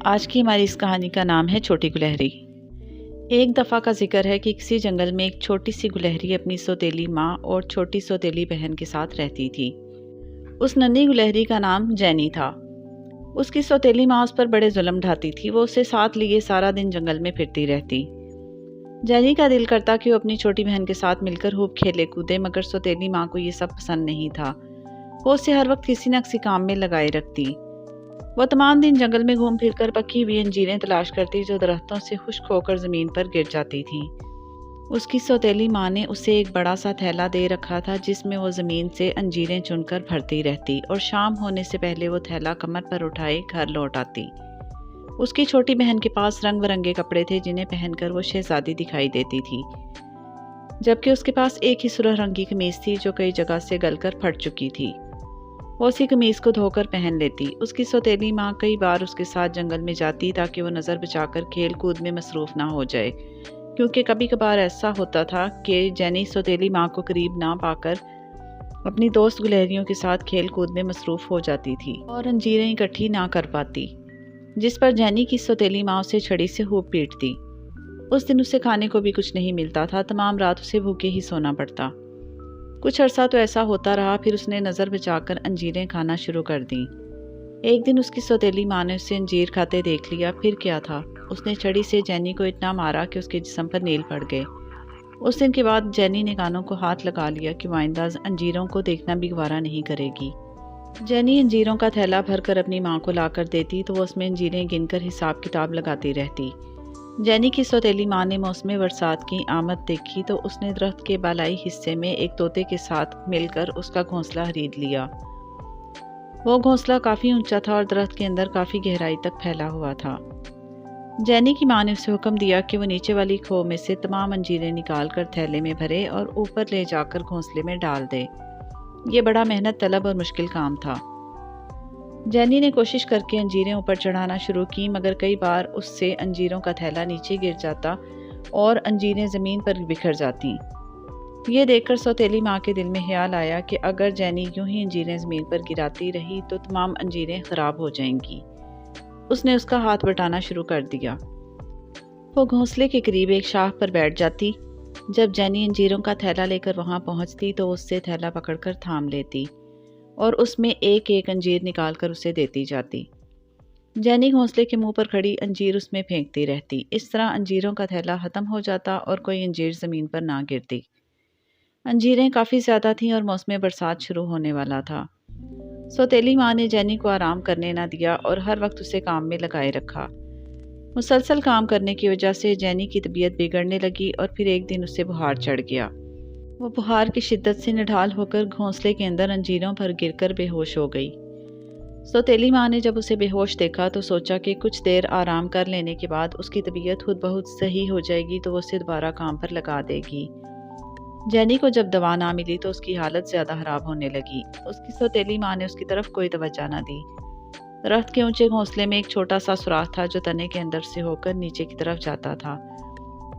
آج کی ہماری اس کہانی کا نام ہے چھوٹی گلہری۔ ایک دفعہ کا ذکر ہے کہ کسی جنگل میں ایک چھوٹی سی گلہری اپنی سوتیلی ماں اور چھوٹی سوتیلی بہن کے ساتھ رہتی تھی۔ اس ننھی گلہری کا نام جینی تھا۔ اس کی سوتیلی ماں اس پر بڑے ظلم ڈھاتی تھی۔ وہ اسے ساتھ لیے سارا دن جنگل میں پھرتی رہتی۔ جینی کا دل کرتا کہ وہ اپنی چھوٹی بہن کے ساتھ مل کر خوب کھیلے کودے، مگر سوتیلی ماں کو یہ سب پسند نہیں تھا۔ وہ اسے ہر وقت کسی نہ کسی کام میں لگائے رکھتی۔ وہ تمام دن جنگل میں گھوم پھر کر پکی ہوئی انجیریں تلاش کرتی جو درختوں سے خشک ہو کر زمین پر گر جاتی تھیں۔ اس کی سوتیلی ماں نے اسے ایک بڑا سا تھیلا دے رکھا تھا جس میں وہ زمین سے انجیریں چن کر بھرتی رہتی اور شام ہونے سے پہلے وہ تھیلا کمر پر اٹھائے گھر لوٹ آتی۔ اس کی چھوٹی بہن کے پاس رنگ برنگے کپڑے تھے جنہیں پہن کر وہ شہزادی دکھائی دیتی تھی، جبکہ اس کے پاس ایک ہی سرخ رنگ کی قمیص تھی جو کئی جگہ سے گل کر پھٹ چکی تھی۔ وہ اسی قمیص کو دھو کر پہن لیتی۔ اس کی سوتیلی ماں کئی بار اس کے ساتھ جنگل میں جاتی تاکہ وہ نظر بچا کر کھیل کود میں مصروف نہ ہو جائے، کیونکہ کبھی کبھار ایسا ہوتا تھا کہ جینی سوتیلی ماں کو قریب نہ پا کر اپنی دوست گلہریوں کے ساتھ کھیل کود میں مصروف ہو جاتی تھی اور انجیریں اکٹھی نہ کر پاتی، جس پر جینی کی سوتیلی ماں اسے چھڑی سے خوب پیٹتی۔ اس دن اسے کھانے کو بھی کچھ نہیں ملتا تھا، تمام رات اسے بھوکے ہی سونا پڑتا۔ کچھ عرصہ تو ایسا ہوتا رہا، پھر اس نے نظر بچا کر انجیریں کھانا شروع کر دیں۔ ایک دن اس کی سوتیلی ماں نے اسے انجیر کھاتے دیکھ لیا۔ پھر کیا تھا، اس نے چھڑی سے جینی کو اتنا مارا کہ اس کے جسم پر نیل پڑ گئے۔ اس دن کے بعد جینی نے کانوں کو ہاتھ لگا لیا کہ وہ آئندہ انجیروں کو دیکھنا بھی گوارا نہیں کرے گی۔ جینی انجیروں کا تھیلا بھر کر اپنی ماں کو لا کر دیتی تو وہ اس میں انجیریں گن کر حساب کتاب لگاتی رہتی۔ جینی کی سوتیلی ماں نے موسم برسات کی آمد دیکھی تو اس نے درخت کے بالائی حصے میں ایک طوطے کے ساتھ مل کر اس کا گھونسلہ خرید لیا۔ وہ گھونسلہ کافی اونچا تھا اور درخت کے اندر کافی گہرائی تک پھیلا ہوا تھا۔ جینی کی ماں نے اسے حکم دیا کہ وہ نیچے والی کھو میں سے تمام انجیریں نکال کر تھیلے میں بھرے اور اوپر لے جا کر گھونسلے میں ڈال دے۔ یہ بڑا محنت طلب اور مشکل کام تھا۔ جینی نے کوشش کر کے انجیریں اوپر چڑھانا شروع کی، مگر کئی بار اس سے انجیروں کا تھیلا نیچے گر جاتا اور انجیریں زمین پر بکھر جاتی۔ یہ دیکھ کر سوتیلی ماں کے دل میں خیال آیا کہ اگر جینی یوں ہی انجیریں زمین پر گراتی رہی تو تمام انجیریں خراب ہو جائیں گی۔ اس نے اس کا ہاتھ بٹانا شروع کر دیا۔ وہ گھونسلے کے قریب ایک شاخ پر بیٹھ جاتی۔ جب جینی انجیروں کا تھیلا لے کر وہاں پہنچتی تو اس سے تھیلا پکڑ کر تھام لیتی اور اس میں ایک ایک انجیر نکال کر اسے دیتی جاتی۔ جینی گھونسلے کے منہ پر کھڑی انجیر اس میں پھینکتی رہتی۔ اس طرح انجیروں کا تھیلا ختم ہو جاتا اور کوئی انجیر زمین پر نہ گرتی۔ انجیریں کافی زیادہ تھیں اور موسم برسات شروع ہونے والا تھا۔ سوتیلی ماں نے جینی کو آرام کرنے نہ دیا اور ہر وقت اسے کام میں لگائے رکھا۔ مسلسل کام کرنے کی وجہ سے جینی کی طبیعت بگڑنے لگی اور پھر ایک دن اسے بخار چڑھ گیا۔ وہ بخار کی شدت سے نڈھال ہو کر گھونسلے کے اندر انجیروں پر گر کر بے ہوش ہو گئی۔ سوتیلی ماں نے جب اسے بے ہوش دیکھا تو سوچا کہ کچھ دیر آرام کر لینے کے بعد اس کی طبیعت خود بخود صحیح ہو جائے گی تو وہ اسے دوبارہ کام پر لگا دے گی۔ جینی کو جب دوا نہ ملی تو اس کی حالت زیادہ خراب ہونے لگی۔ اس کی سوتیلی ماں نے اس کی طرف کوئی توجہ نہ دی۔ درخت کے اونچے گھونسلے میں ایک چھوٹا سا سوراخ تھا جو تنے کے اندر سے ہو کر نیچے کی طرف جاتا تھا۔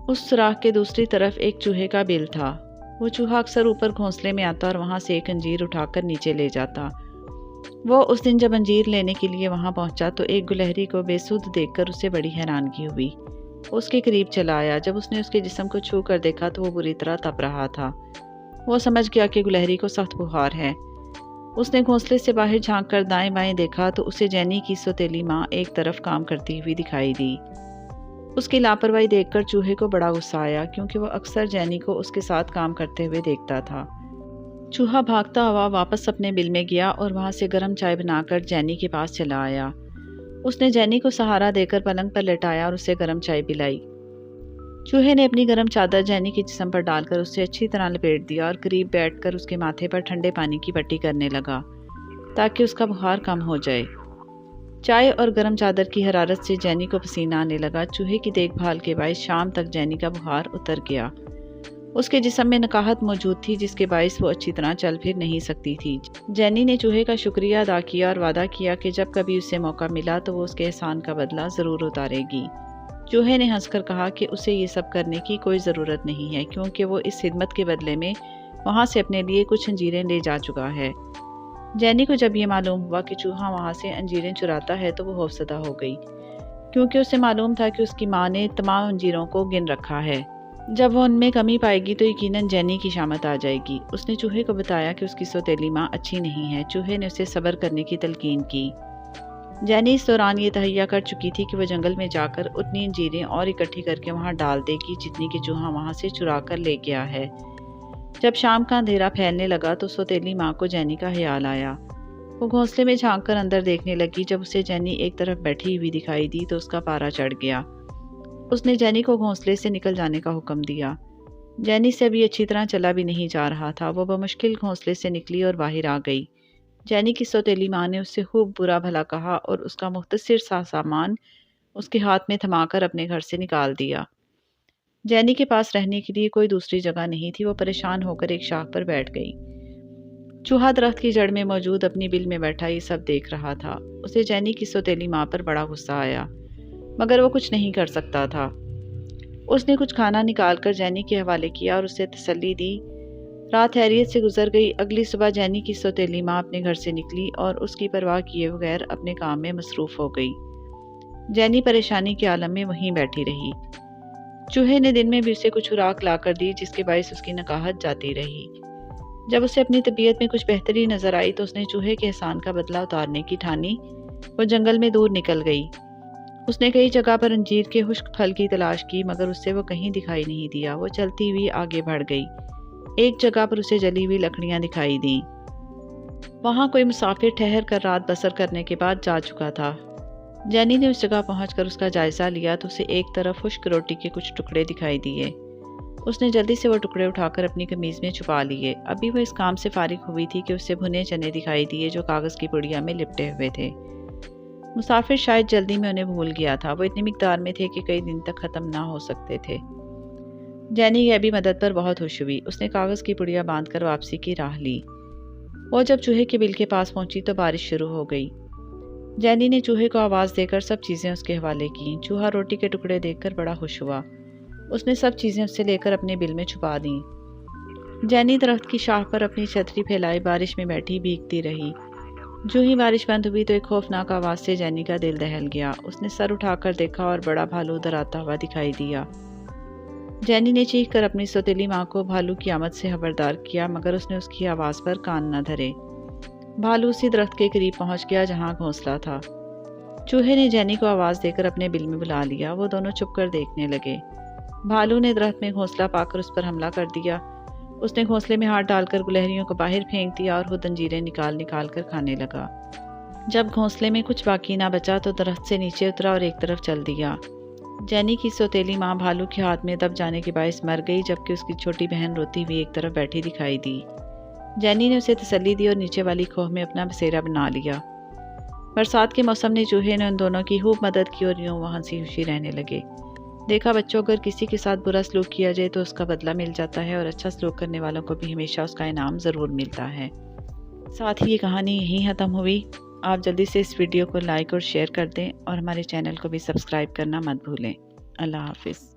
اس سوراخ کے دوسری طرف ایک چوہے کا بل تھا۔ وہ چوہا اکثر اوپر گھونسلے میں آتا اور وہاں سے ایک انجیر اٹھا کر نیچے لے جاتا۔ وہ اس دن جب انجیر لینے کے لیے وہاں پہنچا تو ایک گلہری کو بے سدھ دیکھ کر اسے بڑی حیرانگی ہوئی۔ اس کے قریب چلا آیا۔ جب اس نے اس کے جسم کو چھو کر دیکھا تو وہ بری طرح تپ رہا تھا۔ وہ سمجھ گیا کہ گلہری کو سخت بخار ہے۔ اس نے گھونسلے سے باہر جھانک کر دائیں بائیں دیکھا تو اسے جینی کی سوتیلی ماں ایک طرف کام کرتی ہوئی دکھائی دی۔ اس کی لاپرواہی دیکھ کر چوہے کو بڑا غصہ آیا، کیونکہ وہ اکثر جینی کو اس کے ساتھ کام کرتے ہوئے دیکھتا تھا۔ چوہا بھاگتا ہوا واپس اپنے بل میں گیا اور وہاں سے گرم چائے بنا کر جینی کے پاس چلا آیا۔ اس نے جینی کو سہارا دے کر پلنگ پر لٹایا اور اسے گرم چائے پلائی۔ چوہے نے اپنی گرم چادر جینی کے جسم پر ڈال کر اسے اچھی طرح لپیٹ دیا اور قریب بیٹھ کر اس کے ماتھے پر ٹھنڈے پانی کی پٹی کرنے لگا تاکہ اس کا بخار کم ہو جائے۔ چائے اور گرم چادر کی حرارت سے جینی کو پسینہ آنے لگا۔ چوہے کی دیکھ بھال کے باعث شام تک جینی کا بخار اتر گیا۔ اس کے جسم میں نکاہت موجود تھی جس کے باعث وہ اچھی طرح چل پھر نہیں سکتی تھی۔ جینی نے چوہے کا شکریہ ادا کیا اور وعدہ کیا کہ جب کبھی اسے موقع ملا تو وہ اس کے احسان کا بدلہ ضرور اتارے گی۔ چوہے نے ہنس کر کہا کہ اسے یہ سب کرنے کی کوئی ضرورت نہیں ہے، کیونکہ وہ اس خدمت کے بدلے میں وہاں سے اپنے لیے کچھ انجیریں لے جا چکا ہے۔ جینی کو جب یہ معلوم ہوا کہ چوہا وہاں سے انجیریں چراتا ہے تو وہ خوفزدہ ہو گئی۔ کیونکہ اسے معلوم تھا کہ اس کی ماں نے تمام انجیروں کو گن رکھا ہے۔ جب وہ ان میں کمی پائے گی تو یقیناً جینی کی شامت آ جائے گی۔ اس نے چوہے کو بتایا کہ اس کی سوتیلی ماں اچھی نہیں ہے۔ چوہے نے اسے صبر کرنے کی تلقین کی۔ جینی اس دوران یہ تہیہ کر چکی تھی کہ وہ جنگل میں جا کر اتنی انجیریں اور اکٹھی کر کے وہاں ڈال دے گی جتنی کہ چوہا وہاں سے چرا کر لے گیا ہے۔ جب شام کا اندھیرا پھیلنے لگا تو سوتیلی ماں کو جینی کا خیال آیا۔ وہ گھونسلے میں جھانک کر اندر دیکھنے لگی۔ جب اسے جینی ایک طرف بیٹھی ہوئی دکھائی دی تو اس کا پارا چڑھ گیا۔ اس نے جینی کو گھونسلے سے نکل جانے کا حکم دیا۔ جینی سے ابھی اچھی طرح چلا بھی نہیں جا رہا تھا۔ وہ بمشکل گھونسلے سے نکلی اور باہر آ گئی۔ جینی کی سوتیلی ماں نے اس سے خوب برا بھلا کہا اور اس کا مختصر سا سامان اس کے ہاتھ میں تھما کر اپنے گھر سے نکال دیا۔ جینی کے پاس رہنے کے لیے کوئی دوسری جگہ نہیں تھی۔ وہ پریشان ہو کر ایک شاخ پر بیٹھ گئی۔ چوہا درخت کی جڑ میں موجود اپنی بل میں بیٹھا یہ سب دیکھ رہا تھا۔ اسے جینی کی سوتیلی ماں پر بڑا غصہ آیا، مگر وہ کچھ نہیں کر سکتا تھا۔ اس نے کچھ کھانا نکال کر جینی کے حوالے کیا اور اسے تسلی دی۔ رات خیریت سے گزر گئی۔ اگلی صبح جینی کی سوتیلی ماں اپنے گھر سے نکلی اور اس کی پرواہ کیے بغیر اپنے کام میں مصروف ہو گئی۔ جینی پریشانی کے عالم میں وہیں بیٹھی رہی۔ چوہے نے دن میں بھی اسے کچھ خوراک لا کر دی جس کے باعث اس کی نکاہت جاتی رہی۔ جب اسے اپنی طبیعت میں کچھ بہتری نظر آئی تو اس نے چوہے کے احسان کا بدلہ اتارنے کی ٹھانی۔ وہ جنگل میں دور نکل گئی۔ اس نے کئی جگہ پر انجیر کے خشک پھل کی تلاش کی مگر اس سے وہ کہیں دکھائی نہیں دیا۔ وہ چلتی ہوئی آگے بڑھ گئی۔ ایک جگہ پر اسے جلی ہوئی لکڑیاں دکھائی دیں۔ وہاں کوئی مسافر ٹھہر کر رات بسر کرنے کے بعد جا چکا تھا۔ جینی نے اس جگہ پہنچ کر اس کا جائزہ لیا تو اسے ایک طرف خشک روٹی کے کچھ ٹکڑے دکھائی دیے۔ اس نے جلدی سے وہ ٹکڑے اٹھا کر اپنی قمیض میں چھپا لیے۔ ابھی وہ اس کام سے فارغ ہوئی تھی کہ اسے بھنے چنے دکھائی دیے جو کاغذ کی پڑیا میں لپٹے ہوئے تھے۔ مسافر شاید جلدی میں انہیں بھول گیا تھا۔ وہ اتنی مقدار میں تھے کہ کئی دن تک ختم نہ ہو سکتے تھے۔ جینی کی ابھی مدد پر بہت خوش ہوئی۔ اس نے کاغذ کی پڑیا باندھ کر واپسی کی راہ لی۔ وہ جب چوہے کے بل کے پاس پہنچی تو بارش شروع ہو گئی۔ جینی نے چوہے کو آواز دے کر سب چیزیں اس کے حوالے کیں۔ چوہا روٹی کے ٹکڑے دیکھ کر بڑا خوش ہوا۔ اس نے سب چیزیں اس سے لے کر اپنے بل میں چھپا دیں۔ جینی درخت کی شاخ پر اپنی چھتری پھیلائے بارش میں بیٹھی بھیگتی رہی۔ جو ہی بارش بند ہوئی تو ایک خوفناک آواز سے جینی کا دل دہل گیا۔ اس نے سر اٹھا کر دیکھا اور بڑا بھالو ادھر آتا ہوا دکھائی دیا۔ جینی نے چیخ کر اپنی سوتیلی ماں کو بھالو کی آمد سے خبردار کیا مگر اس نے اس کی آواز پر کان نہ دھرے۔ بھالو اسی درخت کے قریب پہنچ گیا جہاں گھونسلہ تھا۔ چوہے نے جینی کو آواز دے کر اپنے بل میں بلا لیا۔ وہ دونوں چھپ کر دیکھنے لگے۔ بھالو نے درخت میں گھونسلہ پا کر اس پر حملہ کر دیا۔ اس نے گھونسلے میں ہاتھ ڈال کر گلہریوں کو باہر پھینک دیا اور خود انجیریں نکال نکال کر کھانے لگا۔ جب گھونسلے میں کچھ باقی نہ بچا تو درخت سے نیچے اترا اور ایک طرف چل دیا۔ جینی کی سوتیلی ماں بھالو کے ہاتھ میں دب جانے کے باعث مر گئی جبکہ اس کی چھوٹی بہن روتی ہوئی ایک طرف بیٹھی دکھائی دی۔ جینی نے اسے تسلی دی اور نیچے والی کھوہ میں اپنا بسیرا بنا لیا۔ برسات کے موسم نے چوہے نے ان دونوں کی خوب مدد کی اور یوں وہ ہنسی خوشی رہنے لگے۔ دیکھا بچوں، اگر کسی کے ساتھ برا سلوک کیا جائے تو اس کا بدلہ مل جاتا ہے اور اچھا سلوک کرنے والوں کو بھی ہمیشہ اس کا انعام ضرور ملتا ہے۔ ساتھ ہی یہ کہانی یہیں ختم ہوئی۔ آپ جلدی سے اس ویڈیو کو لائک اور شیئر کر دیں اور ہمارے چینل کو بھی سبسکرائب کرنا مت بھولیں۔ اللہ حافظ۔